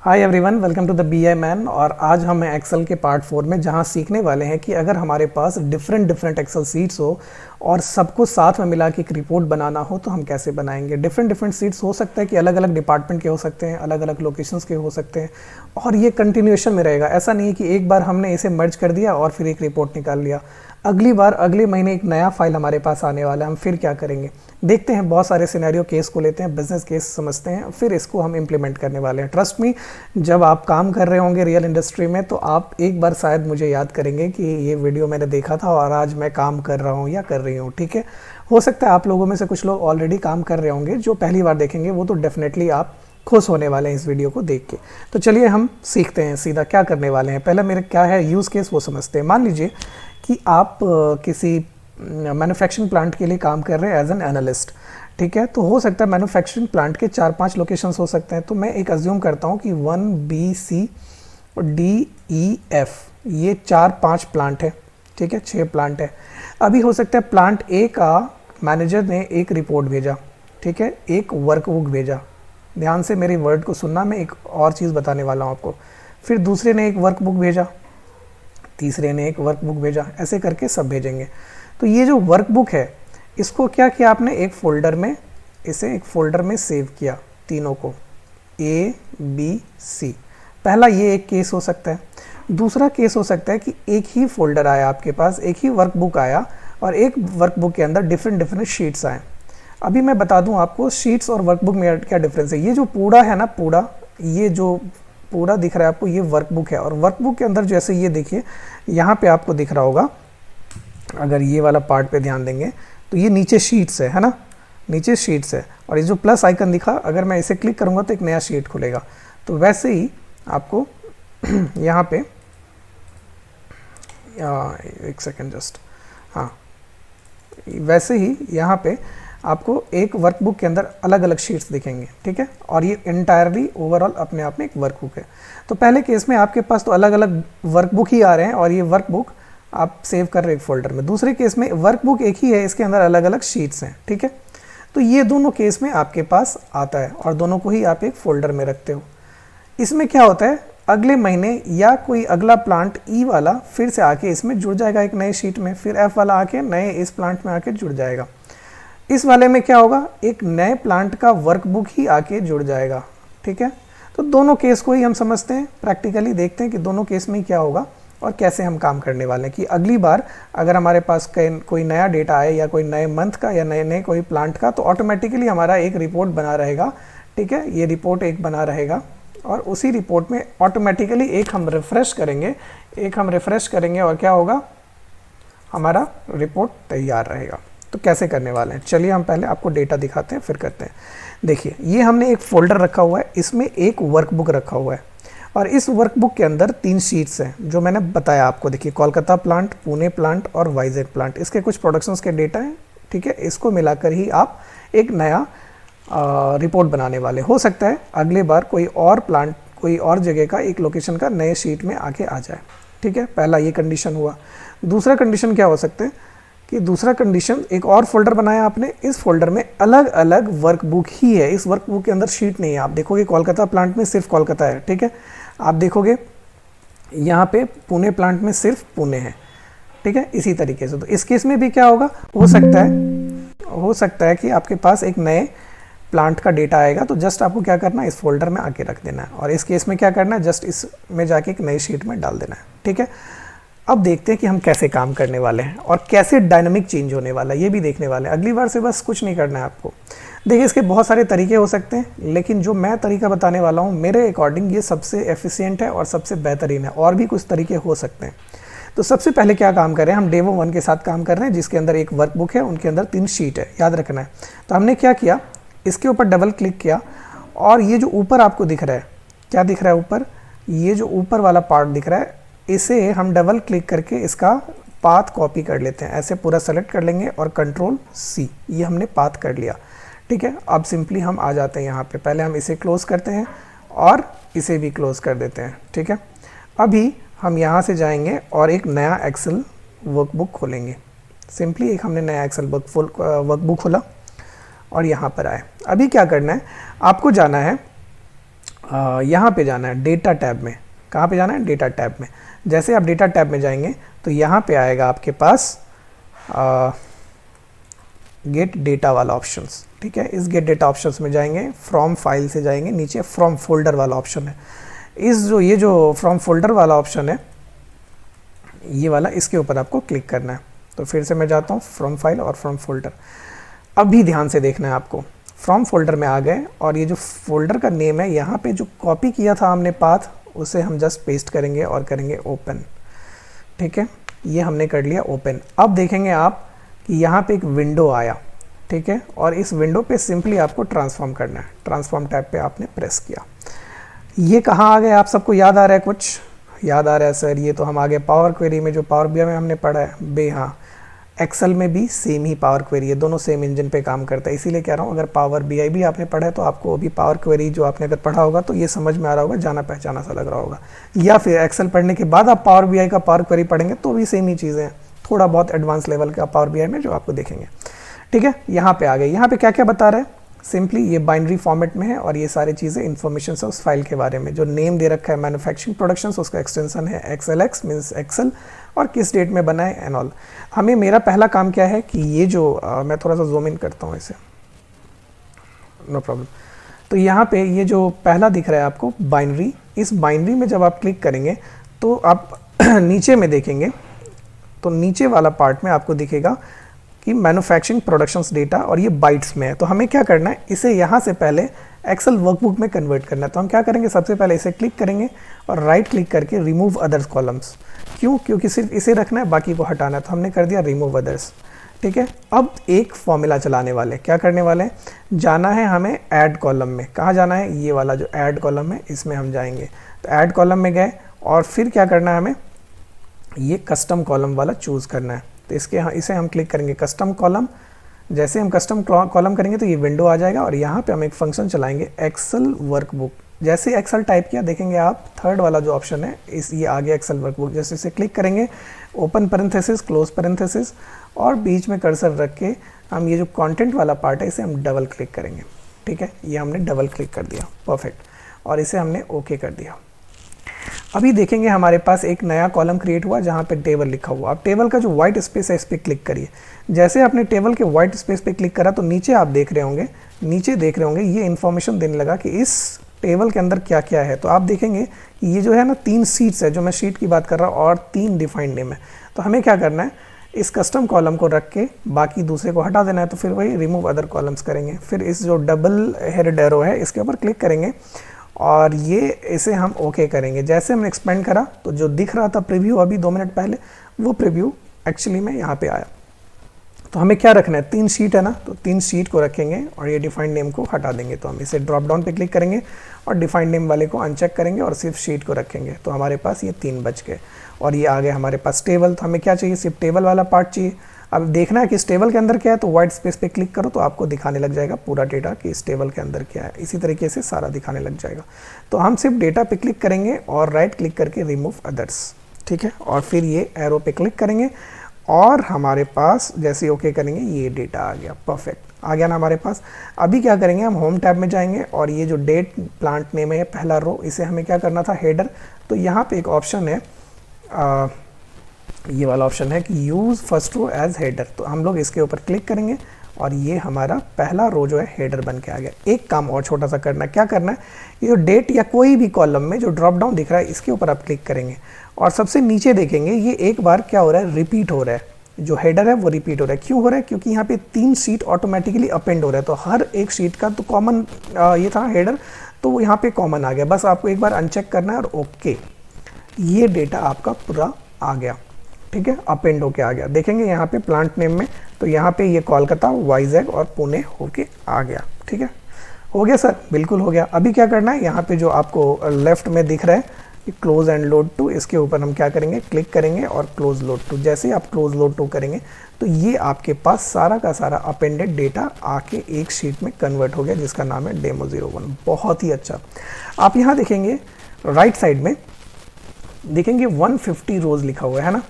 Hi everyone, welcome to the BI man. और आज हम हैं एक्सेल के पार्ट 4 में, जहां सीखने वाले हैं कि अगर हमारे पास डिफरेंट एक्सेल सीट्स हो और सबको साथ में मिला के एक रिपोर्ट बनाना हो तो हम कैसे बनाएंगे। डिफरेंट सीट्स हो सकता है कि अलग अलग डिपार्टमेंट के हो सकते हैं, अलग अलग लोकेशंस के हो सकते हैं, और ये कंटिन्यूएशन में रहेगा। ऐसा नहीं है कि एक बार हमने इसे मर्ज कर दिया और फिर एक रिपोर्ट निकाल लिया। अगली बार अगले महीने एक नया फाइल हमारे पास आने वाला है, हम फिर क्या करेंगे देखते हैं। बहुत सारे सिनेरियो केस को लेते हैं, बिजनेस केस समझते हैं, फिर इसको हम इम्प्लीमेंट करने वाले हैं। ट्रस्ट मी, जब आप काम कर रहे होंगे रियल इंडस्ट्री में तो आप एक बार शायद मुझे याद करेंगे कि ये वीडियो मैंने देखा था और आज मैं काम कर रहा हूँ या कर रही हूँ। ठीक है, हो सकता है आप लोगों में से कुछ लोग ऑलरेडी काम कर रहे होंगे, जो पहली बार देखेंगे वो तो डेफिनेटली आप खुश होने वाले हैं इस वीडियो को देख के। तो चलिए हम सीखते हैं सीधा क्या करने वाले हैं। पहले मेरे क्या है यूज़ केस वो समझते हैं। मान लीजिए कि आप किसी मैन्युफैक्चरिंग प्लांट के लिए काम कर रहे हैं एज एन एनालिस्ट। ठीक है, तो हो सकता है मैन्युफैक्चरिंग प्लांट के 4-5 लोकेशंस हो सकते हैं। तो मैं एक अज्यूम करता हूँ कि 1 B C D E F ये 4-5 प्लांट है। ठीक है, 6 प्लांट है। अभी हो सकता है प्लांट ए का मैनेजर ने एक रिपोर्ट भेजा, ठीक है, एक वर्कबुक भेजा। ध्यान से मेरे वर्ड को सुनना, मैं एक और चीज़ बताने वाला हूँ आपको। फिर दूसरे ने एक वर्कबुक भेजा, तीसरे ने एक वर्कबुक भेजा, ऐसे करके सब भेजेंगे। तो ये जो वर्कबुक है इसको क्या किया आपने, एक फ़ोल्डर में, इसे एक फ़ोल्डर में सेव किया तीनों को, A B C। पहला ये एक केस हो सकता है। दूसरा केस हो सकता है कि एक ही फ़ोल्डर आया आपके पास, एक ही वर्कबुक आया और एक वर्कबुक के अंदर डिफरेंट शीट्स आए। अभी मैं बता दूं आपको शीट्स और वर्कबुक में क्या डिफरेंस है। ये जो पूरा है ना, पूरा ये जो पूरा दिख रहा है आपको, ये वर्कबुक है। और वर्कबुक के अंदर जैसे ये देखिए, यहाँ पे आपको दिख रहा होगा, अगर ये वाला पार्ट पे ध्यान देंगे तो ये नीचे शीट्स है ना, नीचे शीट्स है। और ये जो प्लस आइकन दिखा, अगर मैं इसे क्लिक करूँगा तो एक नया शीट खुलेगा। तो वैसे ही आपको यहाँ पे एक सेकेंड जस्ट, हाँ, वैसे ही यहाँ पे आपको एक वर्कबुक के अंदर अलग अलग शीट्स दिखेंगे। ठीक है, और ये इंटायरली ओवरऑल अपने आप में एक वर्कबुक है। तो पहले केस में आपके पास तो अलग अलग वर्कबुक ही आ रहे हैं और ये वर्कबुक आप सेव कर रहे हैं एक फोल्डर में। दूसरे केस में वर्कबुक एक ही है, इसके अंदर अलग अलग शीट्स हैं। ठीक है, तो ये दोनों केस में आपके पास आता है और दोनों को ही आप एक फोल्डर में रखते हो। इसमें क्या होता है, अगले महीने या कोई अगला प्लांट ई वाला फिर से आके इसमें जुड़ जाएगा एक नए शीट में, फिर एफ वाला आके नए इस प्लांट में आके जुड़ जाएगा। इस वाले में क्या होगा, एक नए प्लांट का वर्कबुक ही आके जुड़ जाएगा। ठीक है, तो दोनों केस को ही हम समझते हैं, प्रैक्टिकली देखते हैं कि दोनों केस में क्या होगा और कैसे हम काम करने वाले हैं। कि अगली बार अगर हमारे पास कोई नया डेटा आए या कोई नए मंथ का या नए कोई प्लांट का, तो ऑटोमेटिकली हमारा एक रिपोर्ट बना रहेगा। ठीक है, ये रिपोर्ट एक बना रहेगा और उसी रिपोर्ट में ऑटोमेटिकली एक हम रिफ़्रेश करेंगे और क्या होगा, हमारा रिपोर्ट तैयार रहेगा। तो कैसे करने वाले हैं, चलिए हम पहले आपको डेटा दिखाते हैं फिर करते हैं। देखिए, ये हमने एक फ़ोल्डर रखा हुआ है, इसमें एक वर्कबुक रखा हुआ है और इस वर्कबुक के अंदर 3 शीट्स हैं जो मैंने बताया आपको। देखिए, कोलकाता प्लांट, पुणे प्लांट और वाइजैग प्लांट, इसके कुछ प्रोडक्शंस के डेटा हैं। ठीक है, इसको मिलाकर ही आप एक नया रिपोर्ट बनाने वाले। हो सकता है अगले बार कोई और प्लांट, कोई और जगह का एक लोकेशन का नए शीट में आके आ जाए। ठीक है, पहला ये कंडीशन हुआ। दूसरा कंडीशन क्या हो सकता है कि दूसरा कंडीशन, एक और फोल्डर बनाया आपने, इस फोल्डर में अलग अलग वर्कबुक ही है, इस वर्कबुक के अंदर शीट नहीं है। आप देखोगे कोलकाता प्लांट में सिर्फ कोलकाता है। ठीक है, आप देखोगे यहाँ पे पुणे प्लांट में सिर्फ पुणे है। ठीक है, इसी तरीके से। तो इस केस में भी क्या होगा, हो सकता है कि आपके पास एक नए प्लांट का डेटा आएगा, तो जस्ट आपको क्या करना है, इस फोल्डर में आके रख देना है। और इस केस में क्या करना है, जस्ट इसमें जाके एक नई शीट में डाल देना है। ठीक है, अब देखते हैं कि हम कैसे काम करने वाले हैं और कैसे डायनामिक चेंज होने वाला है, ये भी देखने वाले हैं। अगली बार से बस कुछ नहीं करना है आपको। देखिए, इसके बहुत सारे तरीके हो सकते हैं, लेकिन जो मैं तरीका बताने वाला हूँ, मेरे अकॉर्डिंग ये सबसे एफिशिएंट है और सबसे बेहतरीन है। और भी कुछ तरीके हो सकते हैं। तो सबसे पहले क्या काम कर रहे हैं, हम डेमो 1 के साथ काम कर रहे हैं, जिसके अंदर एक वर्कबुक है, उनके अंदर 3 शीट है, याद रखना है। तो हमने क्या किया, इसके ऊपर डबल क्लिक किया और ये जो ऊपर आपको दिख रहा है, क्या दिख रहा है ऊपर, ये जो ऊपर वाला पार्ट दिख रहा है, इसे हम डबल क्लिक करके इसका पाथ कॉपी कर लेते हैं। ऐसे पूरा सेलेक्ट कर लेंगे और Ctrl+C, ये हमने पाथ कर लिया। ठीक है, अब सिंपली हम आ जाते हैं यहाँ पे। पहले हम इसे क्लोज करते हैं और इसे भी क्लोज कर देते हैं। ठीक है, अभी हम यहाँ से जाएंगे और एक नया एक्सेल वर्कबुक खोलेंगे। सिंपली एक हमने नया एक्सेल वर्कबुक खोला और यहाँ पर आए। अभी क्या करना है, आपको जाना है यहाँ पे जाना है डेटा टैब में। कहाँ पे जाना है? डेटा टैब में। जैसे आप डेटा टैब में जाएंगे तो यहाँ पे आएगा आपके पास गेट डेटा वाला ऑप्शंस। ठीक है, इस गेट डेटा ऑप्शंस में जाएंगे, फ्रॉम फाइल से जाएंगे, नीचे फ्रॉम फोल्डर वाला ऑप्शन है। ये जो फ्रॉम फोल्डर वाला ऑप्शन है, ये वाला, इसके ऊपर आपको क्लिक करना है। तो फिर से मैं जाता हूँ फ्रॉम फाइल और फ्रॉम फोल्डर। अभी ध्यान से देखना है आपको, फ्रॉम फोल्डर में आ गए और ये जो फोल्डर का नेम है, यहाँ पे जो कॉपी किया था हमने पाथ, उसे हम जस्ट पेस्ट करेंगे और करेंगे ओपन। ठीक है, ये हमने कर लिया ओपन। अब देखेंगे आप कि यहाँ पे एक विंडो आया। ठीक है, और इस विंडो पे सिंपली आपको ट्रांसफॉर्म करना है। ट्रांसफॉर्म टैब पे आपने प्रेस किया। ये कहाँ आ गए? आप सबको याद आ रहा है? कुछ याद आ रहा है सर? ये तो हम आ गए पावर क्वेरी में, जो पावर बीआई में हमने पढ़ा है बे। हाँ, एक्सेल में भी सेम ही पावर क्वेरी है, दोनों सेम इंजन पे काम करता है। इसीलिए कह रहा हूँ, अगर पावर बीआई भी आपने पढ़ा है तो आपको अभी पावर क्वेरी जो आपने अगर पढ़ा होगा तो ये समझ में आ रहा होगा, जाना पहचाना सा लग रहा होगा। या फिर एक्सेल पढ़ने के बाद आप पावर बीआई का पावर क्वेरी पढ़ेंगे तो भी सेम ही चीज़ें हैं, थोड़ा बहुत एडवांस लेवल का पावर बीआई में जो आपको देखेंगे। ठीक है, यहाँ पे आ गए। यहाँ पे क्या क्या बता रहा है? सिंपली ये बाइनरी फॉर्मेट में है और ये सारी चीज़ें इन्फॉर्मेशन है उस फाइल के बारे में। जो नेम दे रखा है मैन्युफैक्चरिंग प्रोडक्शंस, उसका एक्सटेंशन है XLX, मीन्स एक्सेल, और किस डेट में बना है एंड ऑल। हमें, मेरा पहला काम क्या है कि ये जो मैं थोड़ा सा जूम इन करता हूँ इसे, नो प्रॉब्लम। तो यहाँ पे ये जो पहला दिख रहा है आपको बाइनरी, इस बाइनरी में जब आप क्लिक करेंगे तो आप नीचे में देखेंगे तो नीचे वाला पार्ट में आपको दिखेगा कि मैन्युफैक्चरिंग प्रोडक्शंस डेटा, और ये बाइट्स में है। तो हमें क्या करना है, इसे यहाँ से पहले एक्सेल वर्कबुक में कन्वर्ट करना है। तो हम क्या करेंगे, सबसे पहले इसे क्लिक करेंगे और राइट क्लिक करके रिमूव अदर्स कॉलम्स। क्यों? क्योंकि सिर्फ इसे रखना है, बाकी को हटाना है। तो हमने कर दिया रिमूव अदर्स। ठीक है, अब एक फॉर्मूला चलाने वाले, क्या करने वाले हैं, जाना है हमें ऐड कॉलम में। कहाँ जाना है? ये वाला जो ऐड कॉलम है, इसमें हम जाएंगे। तो ऐड कॉलम में गए और फिर क्या करना है, हमें ये कस्टम कॉलम वाला चूज़ करना है। तो इसे हम क्लिक करेंगे कस्टम कॉलम। जैसे हम कस्टम कॉलम करेंगे तो ये विंडो आ जाएगा और यहाँ पे हम एक फंक्शन चलाएंगे एक्सेल वर्कबुक। जैसे एक्सेल टाइप किया, देखेंगे आप थर्ड वाला जो ऑप्शन है, ये आगे एक्सेल वर्कबुक। जैसे इसे क्लिक करेंगे, ओपन पैरेंथेसिस, क्लोज पैरेंथेसिस, और बीच में कर्सर रख के हम ये जो कंटेंट वाला पार्ट है, इसे हम डबल क्लिक करेंगे। ठीक है, ये हमने डबल क्लिक कर दिया, परफेक्ट, और इसे हमने ओके कर दिया। अभी देखेंगे हमारे पास एक नया कॉलम क्रिएट हुआ जहाँ पे टेबल लिखा हुआ। अब टेबल का जो व्हाइट स्पेस है, इस पर क्लिक करिए। जैसे आपने टेबल के व्हाइट स्पेस पे क्लिक करा तो नीचे आप देख रहे होंगे, ये इन्फॉर्मेशन देने लगा कि इस टेबल के अंदर क्या क्या है। तो आप देखेंगे ये जो है ना, 3 शीट्स है, जो मैं शीट की बात कर रहा हूँ, और 3 डिफाइंड नेम है। तो हमें क्या करना है, इस कस्टम कॉलम को रख के बाकी दूसरे को हटा देना है। तो फिर वही रिमूव अदर कॉलम्स करेंगे। फिर इस जो डबल हेडेड एरो है, इसके ऊपर क्लिक करेंगे और इसे हम ओके करेंगे। जैसे हमने एक्सपेंड करा तो जो दिख रहा था प्रीव्यू अभी 2 मिनट पहले, वो प्रीव्यू एक्चुअली में यहाँ पे आया। तो हमें क्या रखना है, 3 शीट है ना, तो 3 शीट को रखेंगे और ये डिफाइंड नेम को हटा देंगे। तो हम इसे ड्रॉप डाउन पे क्लिक करेंगे और डिफाइंड नेम वाले को अनचेक करेंगे और सिर्फ शीट को रखेंगे। तो हमारे पास ये 3 बच गए और ये आ गए हमारे पास टेबल। तो हमें क्या चाहिए, सिर्फ टेबल वाला पार्ट चाहिए। अब देखना है कि इस टेबल के अंदर क्या है, तो व्हाइट स्पेस पे क्लिक करो तो आपको दिखाने लग जाएगा पूरा डेटा कि इस टेबल के अंदर क्या है। इसी तरीके से सारा दिखाने लग जाएगा। तो हम सिर्फ डेटा पे क्लिक करेंगे और राइट क्लिक करके रिमूव अदर्स। ठीक है, और फिर ये एरो पे क्लिक करेंगे और हमारे पास जैसे ओके करेंगे, ये डेटा आ गया, परफेक्ट आ गया ना हमारे पास। अभी क्या करेंगे, हम होम टैब में जाएंगे और ये जो डेट प्लांट नेम है, पहला रो, इसे हमें क्या करना था, हेडर। तो यहाँ पे एक ऑप्शन है, ये वाला ऑप्शन है कि use first row as header. तो हम लोग इसके ऊपर क्लिक करेंगे और ये हमारा पहला रो जो है हेडर बन के आ गया। एक काम और छोटा सा करना है, क्या करना है, ये जो डेट या कोई भी कॉलम में जो ड्रॉप डाउन दिख रहा है, इसके ऊपर आप क्लिक करेंगे और सबसे नीचे देखेंगे ये एक बार क्या हो रहा है, रिपीट हो रहा है। जो हेडर है वो रिपीट हो रहा है। क्यों हो रहा है, क्योंकि यहाँ पे 3 शीट ऑटोमेटिकली अपेंड हो रहा है। तो हर एक शीट का तो कॉमन ये था हेडर, तो वो यहाँ पे कॉमन आ गया। बस आपको एक बार अनचेक करना है और ओके, ये डेटा आपका पूरा आ गया। ठीक है, अपेंड होके आ गया। देखेंगे यहाँ पे प्लांट नेम में, तो यहाँ पे ये कोलकाता, वाइजैग और पुणे होके आ गया। ठीक है, हो गया सर, बिल्कुल हो गया। अभी क्या करना है, यहाँ पे जो आपको लेफ्ट में दिख रहा है क्लोज एंड लोड टू, इसके ऊपर हम क्या करेंगे, क्लिक करेंगे और क्लोज लोड टू। जैसे ही आप क्लोज लोड टू करेंगे तो ये आपके पास सारा का सारा अपेंडेड डेटा आके एक शीट में कन्वर्ट हो गया, जिसका नाम है डेमो 01। बहुत ही अच्छा। आप यहाँ देखेंगे राइट साइड में देखेंगे 150 रोज लिखा हुआ है ना,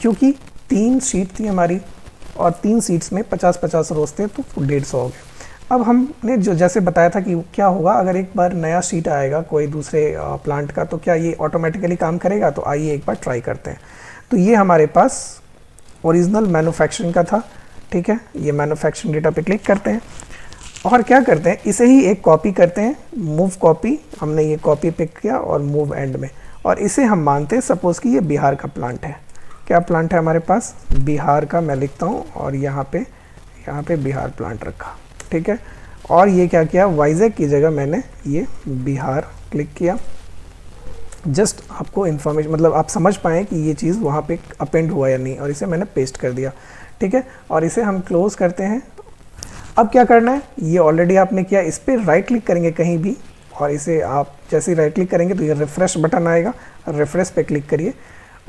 क्योंकि 3 शीट थी हमारी और 3 शीट्स में 50-50 रोज थे, तो 150 हो गए। अब हमने जो जैसे बताया था कि क्या होगा अगर एक बार नया शीट आएगा कोई दूसरे प्लांट का, तो क्या ये ऑटोमेटिकली काम करेगा। तो आइए एक बार ट्राई करते हैं। तो ये हमारे पास ओरिजिनल मैन्युफैक्चरिंग का था, ठीक है। ये मैन्युफैक्चरिंग डेटा पे क्लिक करते हैं और क्या करते हैं, इसे ही एक कॉपी करते हैं, मूव कॉपी। हमने ये कॉपी पिक किया और मूव एंड में, और इसे हम मानते हैं सपोज़ कि ये बिहार का प्लांट है। क्या प्लांट है हमारे पास, बिहार का। मैं लिखता हूँ और यहाँ पे बिहार प्लांट रखा, ठीक है। और ये क्या किया, वाइजैग की जगह मैंने ये बिहार क्लिक किया। जस्ट आपको इन्फॉर्मेशन, मतलब आप समझ पाएँ कि ये चीज़ वहाँ पे अपेंड हुआ या नहीं, और इसे मैंने पेस्ट कर दिया, ठीक है। और इसे हम क्लोज़ करते हैं। अब क्या करना है, ये ऑलरेडी आपने किया, इस पर राइट क्लिक करेंगे कहीं भी, और इसे आप जैसे ही राइट क्लिक करेंगे तो ये रिफ़्रेश बटन आएगा, रिफ़्रेश पे क्लिक करिए।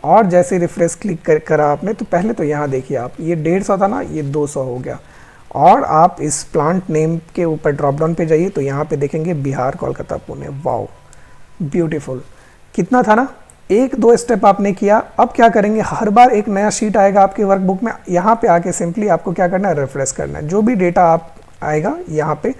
और जैसे रिफ़्रेश क्लिक करा आपने, तो पहले तो यहाँ देखिए आप, ये 150 था ना, ये 200 हो गया। और आप इस प्लांट नेम के ऊपर ड्रॉप डाउन पे जाइए, तो यहाँ पे देखेंगे बिहार कोलकाता पुणे। Wow, beautiful. कितना था ना, 1-2 स्टेप आपने किया। अब क्या करेंगे, हर बार एक नया शीट आएगा आपके वर्कबुक में, यहाँ पे आके सिंपली आपको क्या करना है, रिफ्रेश करना है। जो भी डेटा आप आएगा यहाँ पे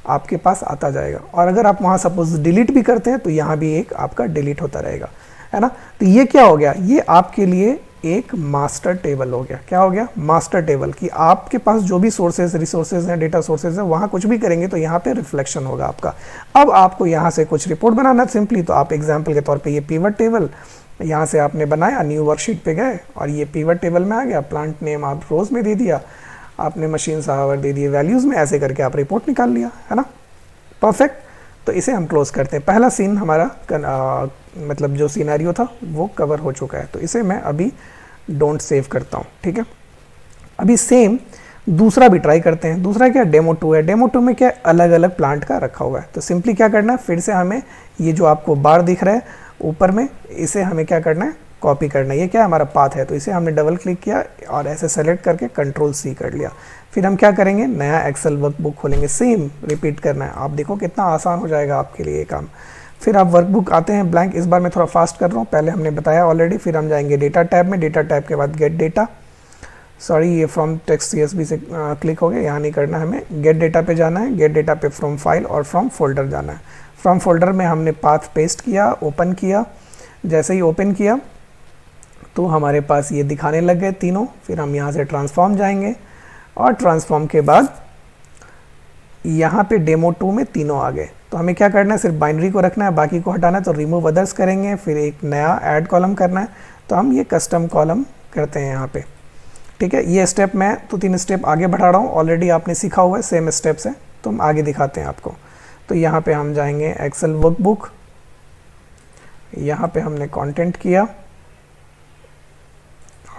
आपके पास आता जाएगा। और अगर आप वहाँ सपोज डिलीट भी करते हैं तो यहाँ भी एक आपका डिलीट होता रहेगा, है ना। तो ये क्या हो गया, ये आपके लिए एक मास्टर टेबल हो गया। क्या हो गया, मास्टर टेबल, कि आपके पास जो भी सोर्सेज रिसोर्सेज हैं, डेटा सोर्सेज हैं, वहाँ कुछ भी करेंगे तो यहाँ पे रिफ्लेक्शन होगा आपका। अब आपको यहाँ से कुछ रिपोर्ट बनाना सिंपली, तो आप एग्जाम्पल के तौर पे ये पिवट टेबल यहाँ से आपने बनाया, न्यू वर्कशीट पे गए और ये पिवट टेबल में आ गया। प्लांट नेम आप रोज में दे दिया, आपने मशीन आवर दे दिए वैल्यूज़ में, ऐसे करके आप रिपोर्ट निकाल लिया, है ना। परफेक्ट। तो इसे हम क्लोज करते हैं। पहला सीन हमारा मतलब जो सिनेरियो था वो कवर हो चुका है। तो इसे मैं अभी डोंट सेव करता हूँ, ठीक है। अभी सेम दूसरा भी ट्राई करते हैं। दूसरा क्या, डेमो 2 है। डेमो 2 में क्या अलग अलग प्लांट का रखा हुआ है। तो सिंपली क्या करना है, फिर से हमें ये जो आपको बार दिख रहा है ऊपर में, इसे हमें क्या करना है, कॉपी करना है। ये क्या हमारा पाथ है, तो इसे हमने डबल क्लिक किया और ऐसे सेलेक्ट करके Ctrl+C कर लिया। फिर हम क्या करेंगे, नया एक्सेल वर्कबुक खोलेंगे, सेम रिपीट करना है। आप देखो कितना आसान हो जाएगा आपके लिए ये काम। फिर आप वर्कबुक आते हैं ब्लैंक, इस बार मैं थोड़ा फास्ट कर रहा हूँ, पहले हमने बताया ऑलरेडी। फिर हम जाएंगे डेटा टैब में, डेटा टैब के बाद गेट डेटा, सॉरी ये फ्रॉम टेक्स्ट CSV से क्लिक हो गया, यहाँ नहीं करना, हमें गेट डेटा पे जाना है। गेट डेटा पे फ्रॉम फाइल और फ्रॉम फोल्डर जाना है। फ्रॉम फोल्डर में हमने पाथ पेस्ट किया, ओपन किया। जैसे ही ओपन किया तो हमारे पास ये दिखाने लग गए तीनों। फिर हम यहाँ से ट्रांसफॉर्म जाएंगे और ट्रांसफॉर्म के बाद यहाँ पे डेमो 2 में तीनों आ गए। तो हमें क्या करना है, सिर्फ बाइनरी को रखना है, बाकी को हटाना है। तो रिमूव अदर्स करेंगे, फिर एक नया ऐड कॉलम करना है। तो हम ये कस्टम कॉलम करते हैं यहाँ पे, ठीक है। ये स्टेप मैं तो 3 स्टेप आगे बढ़ा रहा हूँ, ऑलरेडी आपने सीखा हुआ है, सेम स्टेप्स है, तो हम आगे दिखाते हैं आपको। तो यहाँ पे हम जाएंगे एक्सेल वर्कबुक, यहाँ पे हमने कंटेंट किया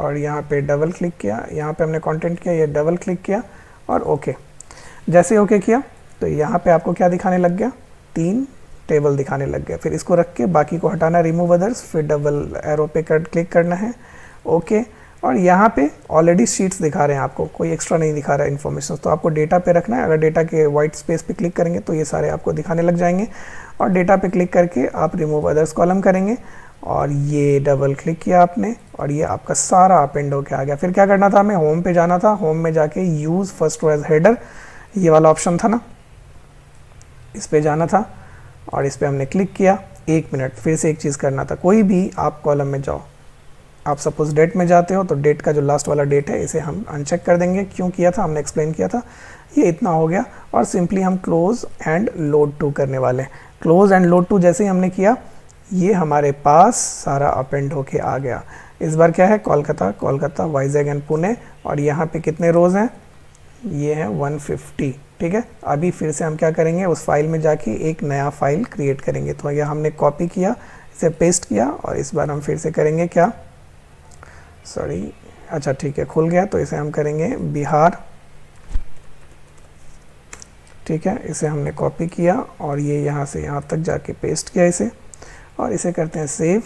और यहाँ पे डबल क्लिक किया। यहाँ पे हमने कंटेंट किया, ये डबल क्लिक किया और ओके। जैसे ओके किया तो यहाँ पे आपको क्या दिखाने लग गया, 3 टेबल दिखाने लग गया। फिर इसको रख के बाकी को हटाना, रिमूव अदर्स, फिर डबल एरो पे क्लिक करना है, ओके। और यहाँ पे ऑलरेडी शीट्स दिखा रहे हैं आपको, कोई एक्स्ट्रा नहीं दिखा रहा है इन्फॉर्मेशन। तो आपको डेटा पे रखना है। अगर डेटा के वाइट स्पेस पे क्लिक करेंगे तो ये सारे आपको दिखाने लग जाएंगे। और डेटा पे क्लिक करके आप रिमूव अदर्स कॉलम करेंगे और ये डबल क्लिक किया आपने और ये आपका सारा अपेंड होके आ गया। फिर क्या करना था, हमें होम पे जाना था। होम में जाके use first row as header, ये वाला ऑप्शन था ना, इस पे जाना था और इस पे हमने क्लिक किया। 1 मिनट, फिर से एक चीज़ करना था, कोई भी आप कॉलम में जाओ, आप सपोज डेट में जाते हो तो डेट का जो लास्ट वाला डेट है इसे हम अनचेक कर देंगे। क्यों किया था, हमने एक्सप्लेन किया था। ये इतना हो गया और सिंपली हम क्लोज एंड लोड टू करने वाले हैं। क्लोज एंड लोड टू जैसे ही हमने किया, ये हमारे पास सारा अपेंड होके आ गया। इस बार क्या है, कोलकाता, कोलकाता, वाइजैग एंड पुणे। और यहाँ पे कितने रोज़ हैं, ये है 150, ठीक है। अभी फिर से हम क्या करेंगे, उस फाइल में जाके एक नया फाइल क्रिएट करेंगे। तो यह हमने कॉपी किया, इसे पेस्ट किया और इस बार हम फिर से करेंगे क्या, सॉरी, अच्छा ठीक है, खुल गया। तो इसे हम करेंगे बिहार, ठीक है। इसे हमने कॉपी किया और ये यहाँ से यहाँ तक जाके पेस्ट किया इसे, और इसे करते हैं सेव।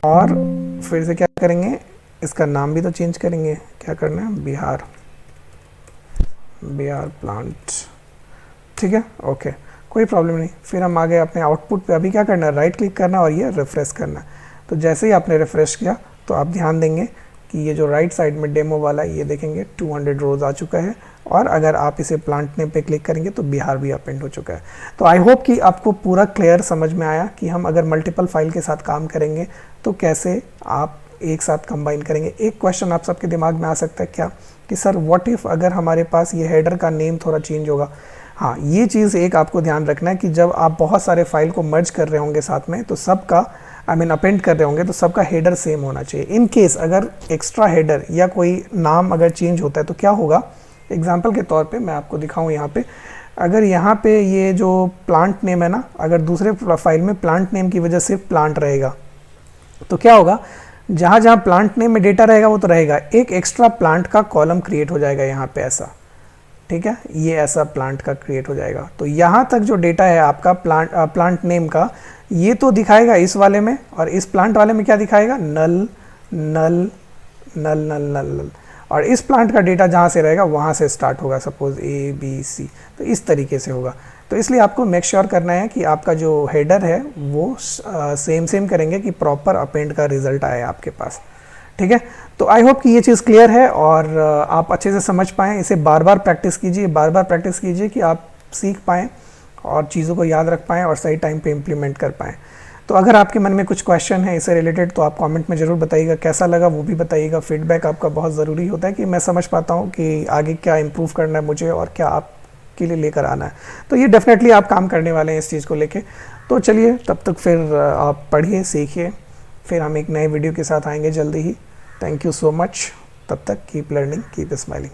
और फिर से क्या करेंगे, इसका नाम भी तो चेंज करेंगे। क्या करना है, बिहार, बिहार प्लांट, ठीक है, ओके, कोई प्रॉब्लम नहीं। फिर हम आ गए अपने आउटपुट पे। अभी क्या करना है, राइट क्लिक करना और ये रिफ्रेश करना। तो जैसे ही आपने रिफ्रेश किया तो आप ध्यान देंगे कि ये जो राइट साइड में डेमो वाला है, ये देखेंगे 200 रोज़ आ चुका है और अगर आप इसे प्लांट नेम पे क्लिक करेंगे तो बिहार भी अपेंड हो चुका है। तो आई होप कि आपको पूरा क्लियर समझ में आया कि हम अगर मल्टीपल फाइल के साथ काम करेंगे तो कैसे आप एक साथ कंबाइन करेंगे। एक क्वेश्चन आप सबके दिमाग में आ सकता है क्या कि सर व्हाट इफ़ अगर हमारे पास ये हेडर का नेम थोड़ा चेंज होगा। हाँ, ये चीज़ एक आपको ध्यान रखना है कि जब आप बहुत सारे फाइल को मर्ज कर रहे होंगे साथ में तो सबका अपेंड कर रहे होंगे तो सबका हेडर सेम होना चाहिए। इन केस अगर एक्स्ट्रा हेडर या कोई नाम अगर चेंज होता है तो क्या होगा, एग्जाम्पल के तौर पे मैं आपको दिखाऊं यहाँ पे, अगर यहाँ पे ये जो प्लांट नेम है ना, अगर दूसरे फाइल में प्लांट नेम की वजह से प्लांट रहेगा तो क्या होगा, जहाँ जहाँ प्लांट नेम में डेटा रहेगा वो तो रहेगा, एक एक्स्ट्रा प्लांट का कॉलम क्रिएट हो जाएगा यहाँ पे ऐसा, ठीक है, ये ऐसा प्लांट का क्रिएट हो जाएगा। तो यहाँ तक जो डेटा है आपका प्लांट नेम का ये तो दिखाएगा इस वाले में, और इस प्लांट वाले में क्या दिखाएगा, नल नल नल नल नल नल, और इस प्लांट का डेटा जहाँ से रहेगा वहाँ से स्टार्ट होगा, सपोज ए बी सी, तो इस तरीके से होगा। तो इसलिए आपको मेक श्योर करना है कि आपका जो हेडर है वो सेम करेंगे कि प्रॉपर अपेंड का रिजल्ट आए आपके पास, ठीक है। तो आई होप कि ये चीज़ क्लियर है और आप अच्छे से समझ पाएँ। इसे बार बार प्रैक्टिस कीजिए, बार बार प्रैक्टिस कीजिए कि आप सीख पाएँ और चीज़ों को याद रख पाएँ और सही टाइम पे इम्प्लीमेंट कर पाएँ। तो अगर आपके मन में कुछ क्वेश्चन है इससे रिलेटेड तो आप कमेंट में ज़रूर बताइएगा, कैसा लगा वो भी बताइएगा। फीडबैक आपका बहुत ज़रूरी होता है कि मैं समझ पाता हूँ कि आगे क्या इम्प्रूव करना है मुझे और क्या आपके लिए लेकर आना है। तो ये डेफिनेटली आप काम करने वाले हैं इस चीज़ को लेके। तो चलिए तब तक फिर आप पढ़िए, सीखिए, फिर हम एक नए वीडियो के साथ आएंगे जल्दी ही। Thank you so much. तब तक कीप लर्निंग, कीप स्माइलिंग।